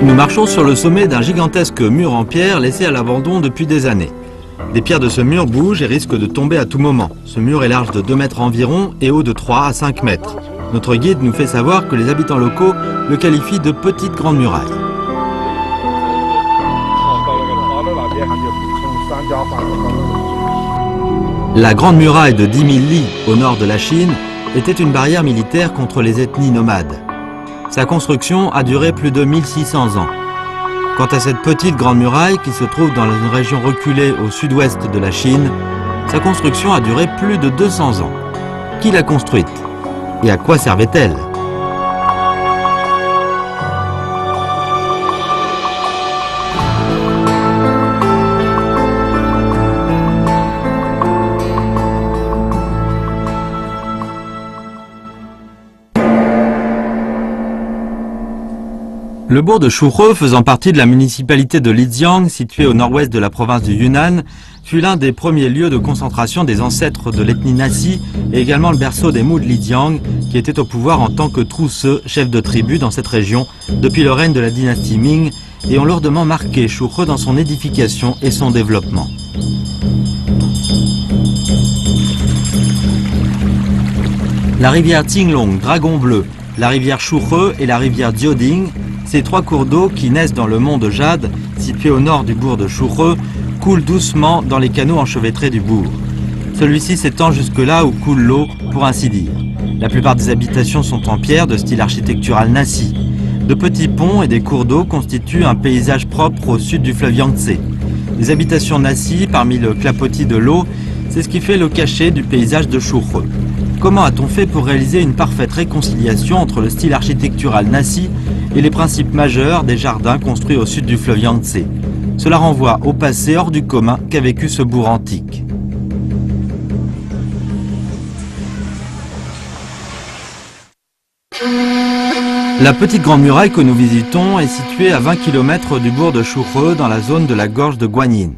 Nous marchons sur le sommet d'un gigantesque mur en pierre laissé à l'abandon depuis des années. Les pierres de ce mur bougent et risquent de tomber à tout moment. Ce mur est large de 2 mètres environ et haut de 3 à 5 mètres. Notre guide nous fait savoir que les habitants locaux le qualifient de petite grande muraille. La grande muraille de 10 000 lits au nord de la Chine était une barrière militaire contre les ethnies nomades. Sa construction a duré plus de 1600 ans. Quant à cette petite grande muraille qui se trouve dans une région reculée au sud-ouest de la Chine, sa construction a duré plus de 200 ans. Qui l'a construite? Et à quoi servait-elle? Le bourg de Shuhe, faisant partie de la municipalité de Lijiang, située au nord-ouest de la province du Yunnan, fut l'un des premiers lieux de concentration des ancêtres de l'ethnie Nasi et également le berceau des Mu de Lijiang, qui étaient au pouvoir en tant que Truce, chefs de tribu dans cette région, depuis le règne de la dynastie Ming, et ont lourdement marqué Shuhe dans son édification et son développement. La rivière Qinglong, Dragon Bleu, la rivière Shuhe et la rivière Jiaoding, ces 3 cours d'eau qui naissent dans le mont de Jade, situé au nord du bourg de Shuhe, coulent doucement dans les canaux enchevêtrés du bourg. Celui-ci s'étend jusque là où coule l'eau, pour ainsi dire. La plupart des habitations sont en pierre de style architectural Nasi. De petits ponts et des cours d'eau constituent un paysage propre au sud du fleuve Yangtze. Les habitations Nasi, parmi le clapotis de l'eau, c'est ce qui fait le cachet du paysage de Shuhe. Comment a-t-on fait pour réaliser une parfaite réconciliation entre le style architectural Nasi et les principes majeurs des jardins construits au sud du fleuve Yangtze? Cela renvoie au passé hors du commun qu'a vécu ce bourg antique. La petite grande muraille que nous visitons est située à 20 km du bourg de Shuhe dans la zone de la gorge de Guanyin,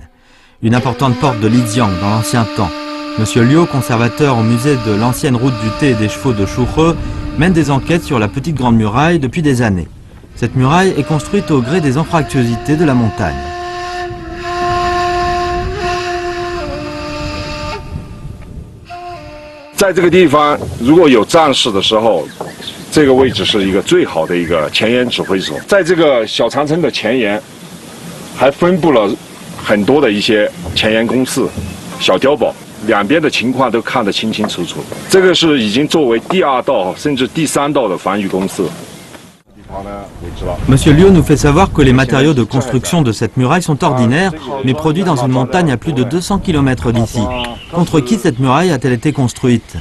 une importante porte de Lijiang dans l'ancien temps. Monsieur Liu, conservateur au musée de l'ancienne route du thé et des chevaux de Shuhe, mène des enquêtes sur la petite grande muraille depuis des années. Cette muraille est construite au gré des anfractuosités de la montagne. Dans ce地方，如果有战事的时候，这个位置是一个最好的一个前沿指挥所。在这个小长城的前沿，还分布了很多的一些前沿公司、小碉堡。 两边的情况都看得清清楚楚，这个是已经作为第2道甚至第3道的防御工事。Monsieur Liu nous fait savoir que les matériaux de construction de cette muraille sont ordinaires, mais produits dans une montagne à plus de 200 km d'ici. Contre qui cette muraille a-t-elle été construite?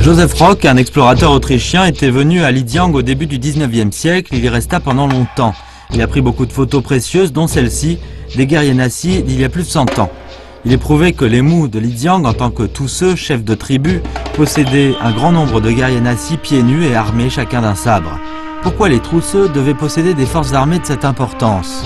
Joseph Rock, un explorateur autrichien, était venu à Lijiang au début du 19e siècle. Il y resta pendant longtemps. Il a pris beaucoup de photos précieuses, dont celle-ci, des guerriers Nasi d'il y a plus de 100 ans. Il est prouvé que les Mu de Lijiang, en tant que tous ceux, chefs de tribu, possédaient un grand nombre de guerriers Nasi pieds nus et armés chacun d'un sabre. Pourquoi les Trousseux devaient posséder des forces armées de cette importance?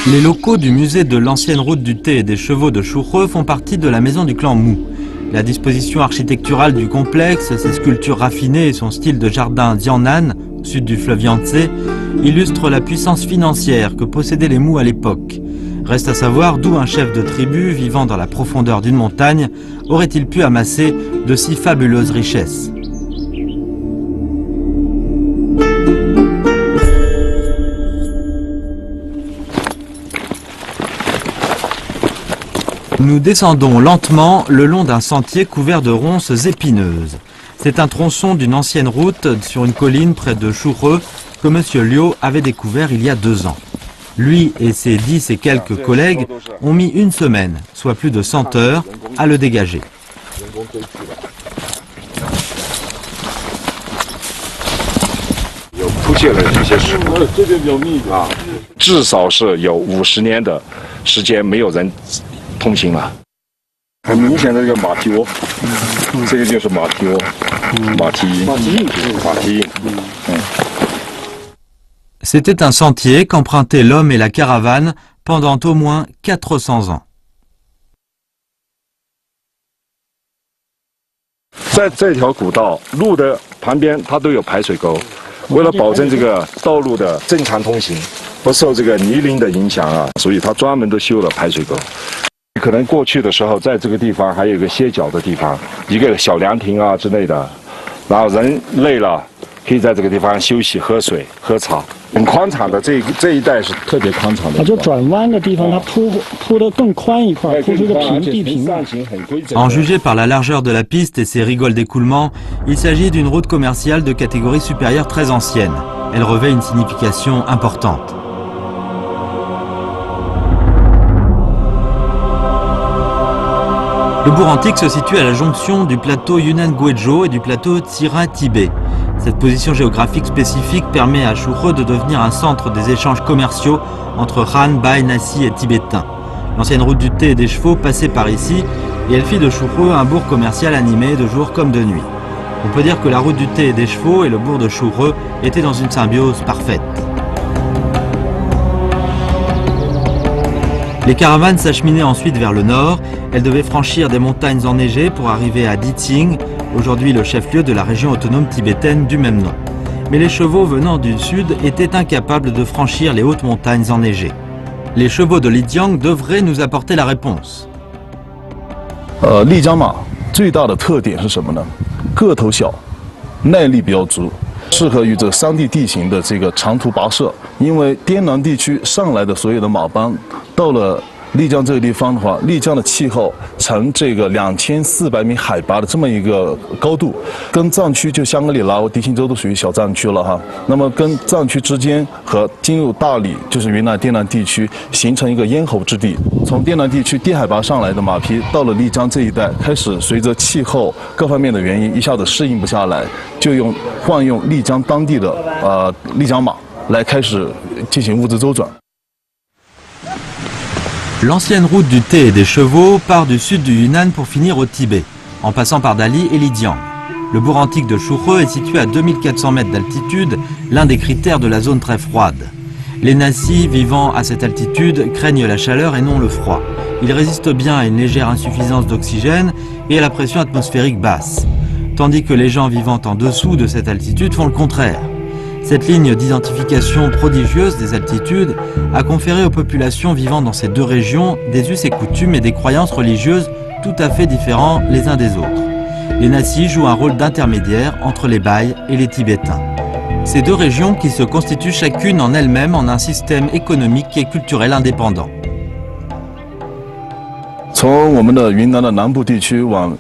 Les locaux du musée de l'ancienne route du thé et des chevaux de Shuhe font partie de la maison du clan Mu. La disposition architecturale du complexe, ses sculptures raffinées et son style de jardin Jiangnan, au sud du fleuve Yangtze, illustrent la puissance financière que possédaient les Mu à l'époque. Reste à savoir d'où un chef de tribu vivant dans la profondeur d'une montagne aurait-il pu amasser de si fabuleuses richesses. Nous descendons lentement le long d'un sentier couvert de ronces épineuses. C'est un tronçon d'une ancienne route sur une colline près de Shuhe que M. Liu avait découvert il y a 2 ans. Lui et ses 10 et quelques collègues ont mis 1 semaine, soit plus de 100 heures, à le dégager. 至少是有50年的时间没有人通行了。很明显的这个马蹄窝，这个就是马蹄窝，马蹄印。C'était un sentier qu'empruntaient l'homme et la caravane pendant au moins 400 ans. 在这条古道路的旁边，它都有排水沟，为了保证这个道路的正常通行，不受这个泥泞的影响啊，所以它专门都修了排水沟。可能过去的时候，在这个地方还有一个歇脚的地方，一个小凉亭啊之类的，然后人累了，可以在这个地方休息、喝水、喝茶。很宽敞的这一带是特别宽敞的。就转弯的地方，它铺得更宽一块，铺出个地平。En jugé par la largeur de la piste et ses rigoles d'écoulement, il s'agit d'une route commerciale de catégorie supérieure très ancienne. Elle revêt une signification importante. Le bourg antique se situe à la jonction du plateau Yunnan-Guizhou et du plateau Tsirin-Tibet. Cette position géographique spécifique permet à Shurhe de devenir un centre des échanges commerciaux entre Han, Bai, Nasi et Tibétains. L'ancienne route du thé et des chevaux passait par ici et elle fit de Shurhe un bourg commercial animé de jour comme de nuit. On peut dire que la route du thé et des chevaux et le bourg de Shurhe étaient dans une symbiose parfaite. Les caravanes s'acheminaient ensuite vers le nord. Elles devaient franchir des montagnes enneigées pour arriver à Diqing, aujourd'hui le chef-lieu de la région autonome tibétaine du même nom. Mais les chevaux venant du sud étaient incapables de franchir les hautes montagnes enneigées. Les chevaux de Lijiang devraient nous apporter la réponse. 丽江马最大的特点是什么呢？个头小，耐力比较足，适合于这个山地地形的这个长途跋涉。因为滇南地区上来的所有的马帮，到了丽江这个地方的话，丽江的气候呈这个2400米海拔的这么一个高度，跟藏区就香格里拉、迪庆州都属于小藏区了哈。那么跟藏区之间和进入大理，就是云南滇南地区，形成一个咽喉之地。从滇南地区低海拔上来的马匹，到了丽江这一带，开始随着气候各方面的原因，一下子适应不下来，就换用丽江当地的丽江马来开始进行物资周转。 L'ancienne route du thé et des chevaux part du sud du Yunnan pour finir au Tibet, en passant par Dali et Lijiang. Le bourg antique de Shurhe est situé à 2400 mètres d'altitude, l'un des critères de la zone très froide. Les Nasi vivant à cette altitude craignent la chaleur et non le froid. Ils résistent bien à une légère insuffisance d'oxygène et à la pression atmosphérique basse, tandis que les gens vivant en dessous de cette altitude font le contraire. Cette ligne d'identification prodigieuse des altitudes a conféré aux populations vivant dans ces deux régions des us et coutumes et des croyances religieuses tout à fait différents les uns des autres. Les Nasi jouent un rôle d'intermédiaire entre les Bai et les Tibétains. Ces deux régions qui se constituent chacune en elles-mêmes en un système économique et culturel indépendant. 从我们的云南的南部地区往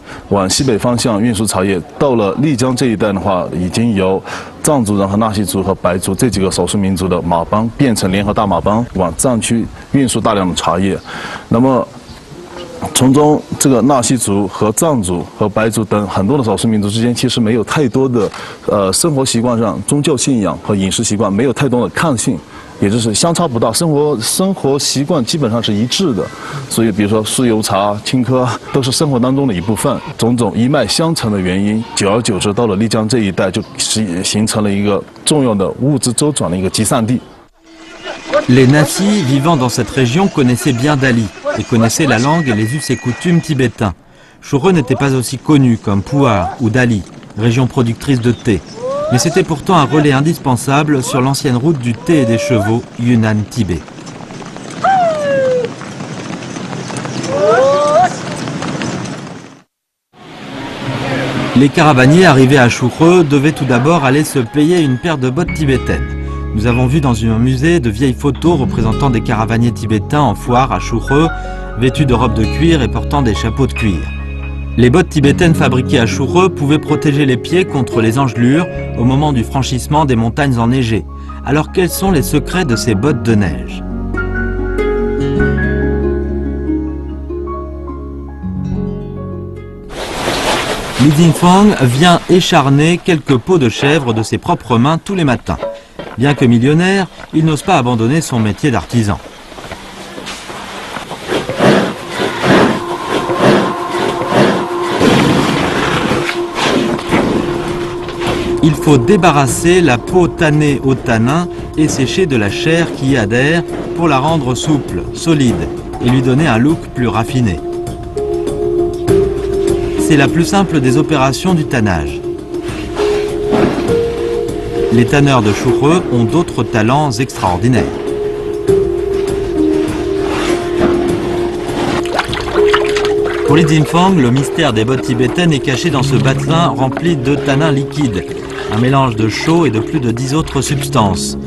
西北方向运输茶叶，到了丽江这一带的话，已经由藏族人和纳西族和白族这几个少数民族的马帮变成联合大马帮，往藏区运输大量的茶叶。那么，从中这个纳西族和藏族和白族等很多的少数民族之间，其实没有太多的生活习惯上、宗教信仰和饮食习惯没有太多的抗性。 也就是相差不大，生活习惯基本上是一致的，所以比如说酥油茶、青稞都是生活当中的一部分。种种一脉相承的原因，久而久之，到了丽江这一带，就形成了一个重要的物资周转的一个集散地。Les Nasi vivant dans cette région connaissaient bien Dali et connaissaient la langue et les us et coutumes tibétains. Shurhe n'était pas aussi connu comme Puar ou Dali, région productrice de thé. Mais c'était pourtant un relais indispensable sur l'ancienne route du thé et des chevaux Yunnan-Tibet. Les caravaniers arrivés à Shurhe devaient tout d'abord aller se payer une paire de bottes tibétaines. Nous avons vu dans un musée de vieilles photos représentant des caravaniers tibétains en foire à Shurhe, vêtus de robes de cuir et portant des chapeaux de cuir. Les bottes tibétaines fabriquées à Shurhe pouvaient protéger les pieds contre les engelures au moment du franchissement des montagnes enneigées. Alors quels sont les secrets de ces bottes de neige? Li Jingfang vient écharner quelques peaux de chèvre de ses propres mains tous les matins. Bien que millionnaire, il n'ose pas abandonner son métier d'artisan. Il faut débarrasser la peau tannée au tanin et sécher de la chair qui y adhère pour la rendre souple, solide et lui donner un look plus raffiné. C'est la plus simple des opérations du tannage. Les tanneurs de Churhe ont d'autres talents extraordinaires. Pour les Dingfang, le mystère des bottes tibétaines est caché dans ce bassin rempli de tanins liquides, un mélange de chaux et de plus de 10 autres substances.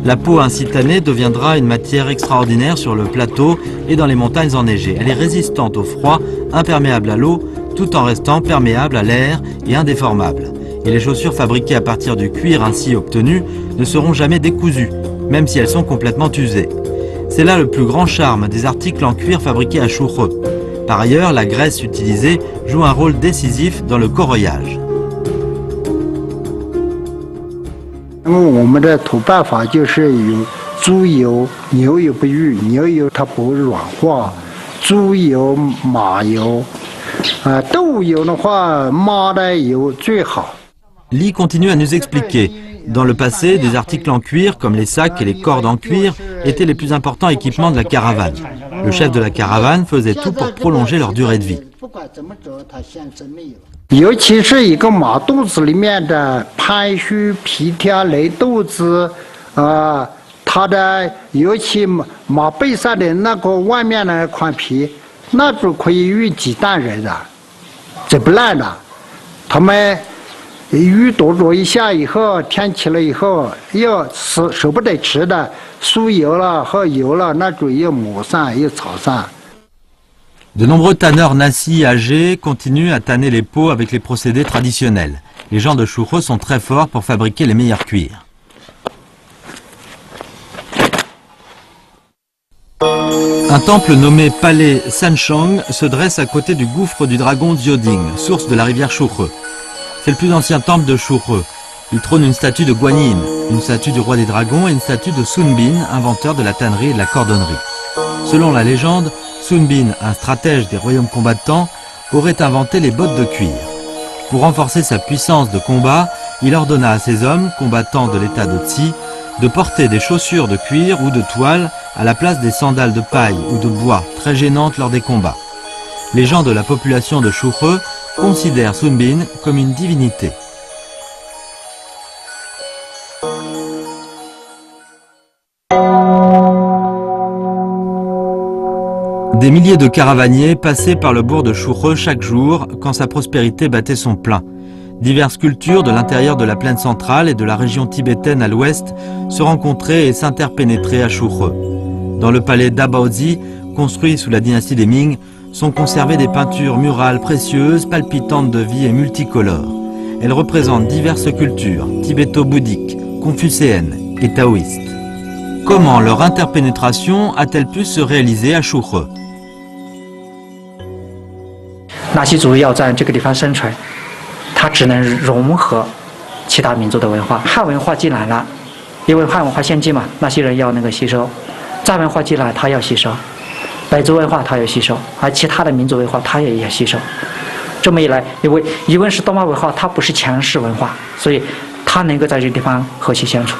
La peau ainsi tannée deviendra une matière extraordinaire sur le plateau et dans les montagnes enneigées. Elle est résistante au froid, imperméable à l'eau, tout en restant perméable à l'air et indéformable. Et les chaussures fabriquées à partir du cuir ainsi obtenu ne seront jamais décousues, même si elles sont complètement usées. C'est là le plus grand charme des articles en cuir fabriqués à Churhe. Par ailleurs, la graisse utilisée joue un rôle décisif dans le corroyage. 因为我们的土办法就是有猪油、牛油不遇，牛油它不软化，猪油、马油，豆油的话，马的油最好。 Li continue à nous expliquer. Dans le passé, des articles en cuir, comme les sacs et les cordes en cuir, étaient les plus importants équipements de la caravane. Le chef de la caravane faisait tout pour prolonger leur durée de vie. 尤其是一个马肚子里面的盘须、皮条、雷肚子，它的尤其马背上的那个外面那块皮，那就可以育几代人的，这不烂的。他们鱼多着一下以后，天起了以后，要舍不得吃的，酥油了和油了，那就要抹上，要炒上。 De nombreux tanneurs nassis âgés continuent à tanner les peaux avec les procédés traditionnels. Les gens de Churhe sont très forts pour fabriquer les meilleurs cuirs. Un temple nommé Palais Sanchong se dresse à côté du gouffre du dragon Dioding, source de la rivière Churhe. C'est le plus ancien temple de Churhe. Il trône une statue de Guanyin, une statue du roi des dragons et une statue de Sun Bin, inventeur de la tannerie et de la cordonnerie. Selon la légende, Sun Bin, un stratège des royaumes combattants, aurait inventé les bottes de cuir. Pour renforcer sa puissance de combat, il ordonna à ses hommes, combattants de l'état de Tsi, de porter des chaussures de cuir ou de toile à la place des sandales de paille ou de bois, très gênantes lors des combats. Les gens de la population de Churhe considèrent Sun Bin comme une divinité. Des milliers de caravaniers passaient par le bourg de Churhe chaque jour quand sa prospérité battait son plein. Diverses cultures de l'intérieur de la plaine centrale et de la région tibétaine à l'ouest se rencontraient et s'interpénétraient à Churhe. Dans le palais d'Abaozi, construit sous la dynastie des Ming, sont conservées des peintures murales précieuses, palpitantes de vie et multicolores. Elles représentent diverses cultures, tibéto-bouddhiques, confucéennes et taoïstes. Comment leur interpénétration a-t-elle pu se réaliser à Churhe? 纳西族要在这个地方生存，它只能融合其他民族的文化。汉文化进来了，因为汉文化先进嘛，那些人要那个吸收；藏文化进来，他要吸收；傣族文化他要吸收，而其他的民族文化他也要吸收。这么一来，因为一文是多玛文化，它不是强势文化，所以它能够在这个地方和谐相处。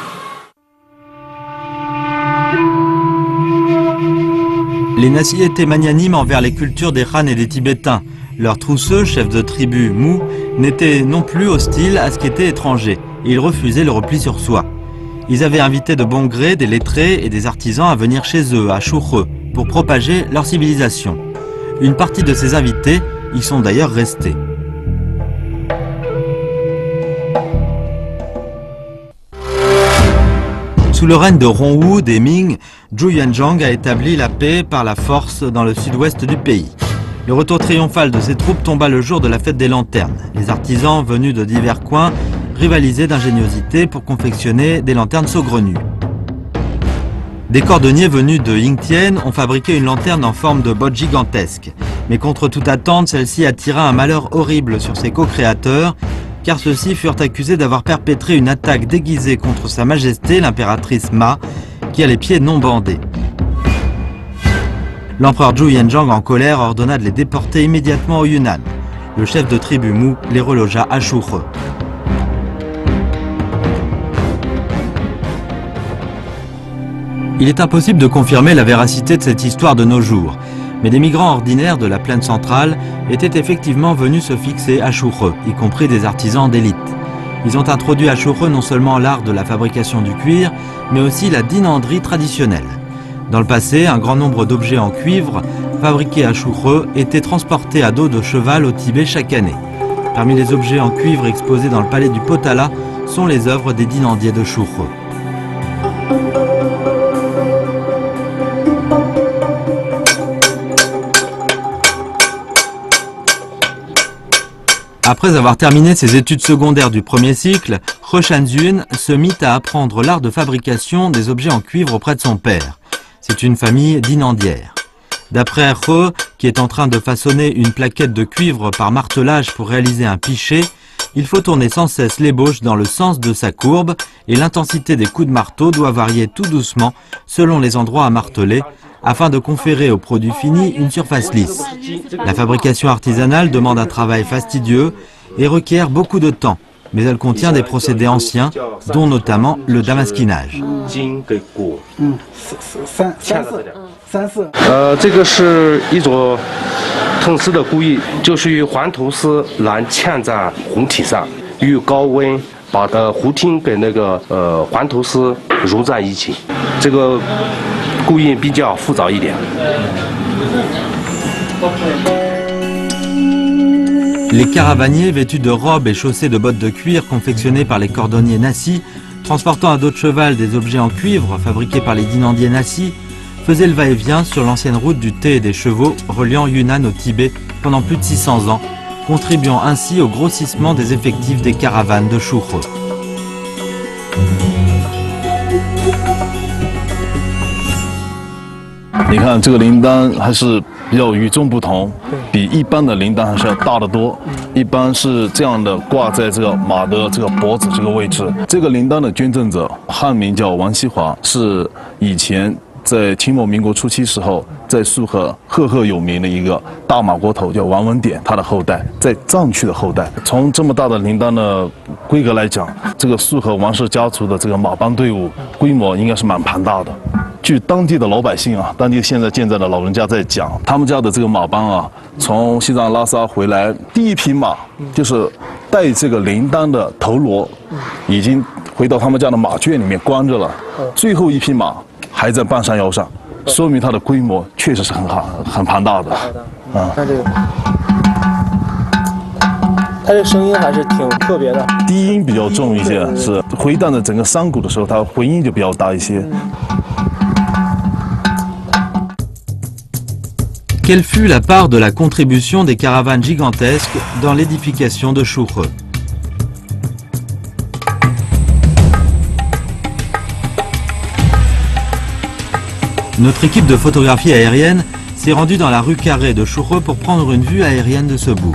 Les Nassi étaient magnanimes envers les cultures des Han et des Tibétains. Leurs trousseux, chefs de tribu Mu, n'étaient non plus hostiles à ce qui était étranger. Ils refusaient le repli sur soi. Ils avaient invité de bon gré des lettrés et des artisans à venir chez eux, à Churhe, pour propager leur civilisation. Une partie de ces invités y sont d'ailleurs restés. Sous le règne de Rongwu des Ming, Zhu Yuanzhang a établi la paix par la force dans le sud-ouest du pays. Le retour triomphal de ses troupes tomba le jour de la fête des lanternes. Les artisans venus de divers coins rivalisaient d'ingéniosité pour confectionner des lanternes saugrenues. Des cordonniers venus de Yingtian ont fabriqué une lanterne en forme de botte gigantesque. Mais contre toute attente, celle-ci attira un malheur horrible sur ses co-créateurs, car ceux-ci furent accusés d'avoir perpétré une attaque déguisée contre Sa Majesté l'impératrice Ma, qui a les pieds non bandés. L'empereur Zhu Yuanzhang, en colère, ordonna de les déporter immédiatement au Yunnan. Le chef de tribu Mu les relogea à Churhe. Il est impossible de confirmer la véracité de cette histoire de nos jours, mais des migrants ordinaires de la plaine centrale étaient effectivement venus se fixer à Chouchreux, y compris des artisans d'élite. Ils ont introduit à Chouchreux non seulement l'art de la fabrication du cuir, mais aussi la dinanderie traditionnelle. Dans le passé, un grand nombre d'objets en cuivre fabriqués à Chouchreux étaient transportés à dos de cheval au Tibet chaque année. Parmi les objets en cuivre exposés dans le palais du Potala sont les œuvres des dinandiers de Chouchreux. Après avoir terminé ses études secondaires du premier cycle, He Shanzun se mit à apprendre l'art de fabrication des objets en cuivre auprès de son père. C'est une famille dinandière. D'après He, qui est en train de façonner une plaquette de cuivre par martelage pour réaliser un pichet, il faut tourner sans cesse l'ébauche dans le sens de sa courbe et l'intensité des coups de marteau doit varier tout doucement selon les endroits à marteler afin de conférer au produit fini une surface lisse. La fabrication artisanale demande un travail fastidieux et requiert beaucoup de temps, mais elle contient des procédés anciens, dont notamment le damasquinage. 这个是一种铜丝的工艺，就是用黄铜丝来嵌在红体上，用高温把糊体跟那个黄铜丝融在一起。这个工艺比较复杂一点。 Les caravaniers vêtus de robes et chaussés de bottes de cuir confectionnées par les cordonniers Nassi, transportant à dos de cheval des objets en cuivre fabriqués par les dinandiers Nassi, faisaient le va-et-vient sur l'ancienne route du thé et des chevaux reliant Yunnan au Tibet pendant plus de 600 ans, contribuant ainsi au grossissement des effectifs des caravanes de Chouchreux. 你看这个铃铛还是比较与众不同，比一般的铃铛还是要大得多。一般是这样的挂在这个马的这个脖子这个位置。这个铃铛的捐赠者汉名叫王锡华，是以前在清末民国初期时候在束河赫赫有名的一个大马国头叫王文典，他的后代，在藏区的后代。从这么大的铃铛的规格来讲，这个束河王氏家族的这个马帮队伍规模应该是蛮庞大的。 据当地的老百姓啊，当地现在的老人家在讲，他们家的这个马帮啊，从西藏拉萨回来，第一匹马就是带这个铃铛的头颅，已经回到他们家的马圈里面关着了，最后一匹马还在半山腰上，说明它的规模确实是很庞大的啊。它这个声音还是挺特别的，低音比较重一些，是回荡的整个山谷的时候，它回音就比较大一些。 Quelle fut la part de la contribution des caravanes gigantesques dans l'édification de Chouchreux? Notre équipe de photographie aérienne s'est rendue dans la rue Carrée de Chouchreux pour prendre une vue aérienne de ce bourg.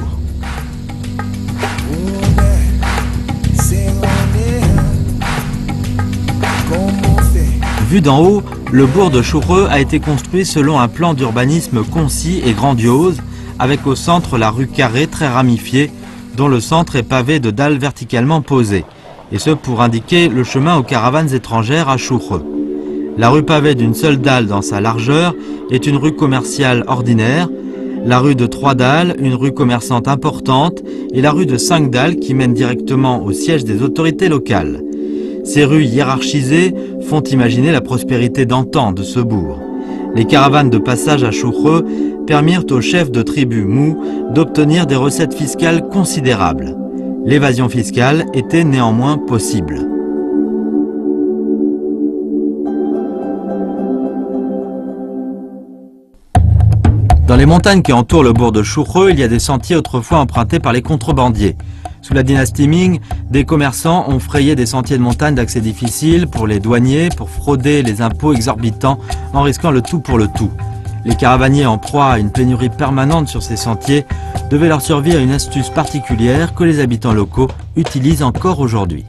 Vu d'en haut, le bourg de Chouchreux a été construit selon un plan d'urbanisme concis et grandiose, avec au centre la rue Carrée très ramifiée, dont le centre est pavé de dalles verticalement posées, et ce pour indiquer le chemin aux caravanes étrangères à Chouchreux. La rue pavée d'une seule dalle dans sa largeur est une rue commerciale ordinaire, la rue de 3 dalles, une rue commerçante importante, et la rue de 5 dalles qui mène directement au siège des autorités locales. Ces rues hiérarchisées font imaginer la prospérité d'antan de ce bourg. Les caravanes de passage à Chouchreux permirent aux chefs de tribu Mou d'obtenir des recettes fiscales considérables. L'évasion fiscale était néanmoins possible. Dans les montagnes qui entourent le bourg de Chouchreux, il y a des sentiers autrefois empruntés par les contrebandiers. Sous la dynastie Ming, des commerçants ont frayé des sentiers de montagne d'accès difficile pour les douaniers, pour frauder les impôts exorbitants en risquant le tout pour le tout. Les caravaniers en proie à une pénurie permanente sur ces sentiers devaient leur survie à une astuce particulière que les habitants locaux utilisent encore aujourd'hui.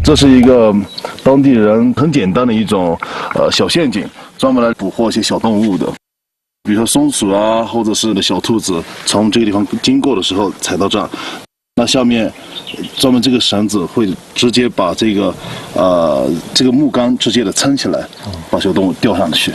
C'est une 当地人很简单的一种小陷阱，专门来捕获一些小动物的。 比如说松鼠啊，或者是小兔子，从这个地方经过的时候踩到这儿，那下面专门这个绳子会直接把这个木杆直接的撑起来，把小动物吊上去。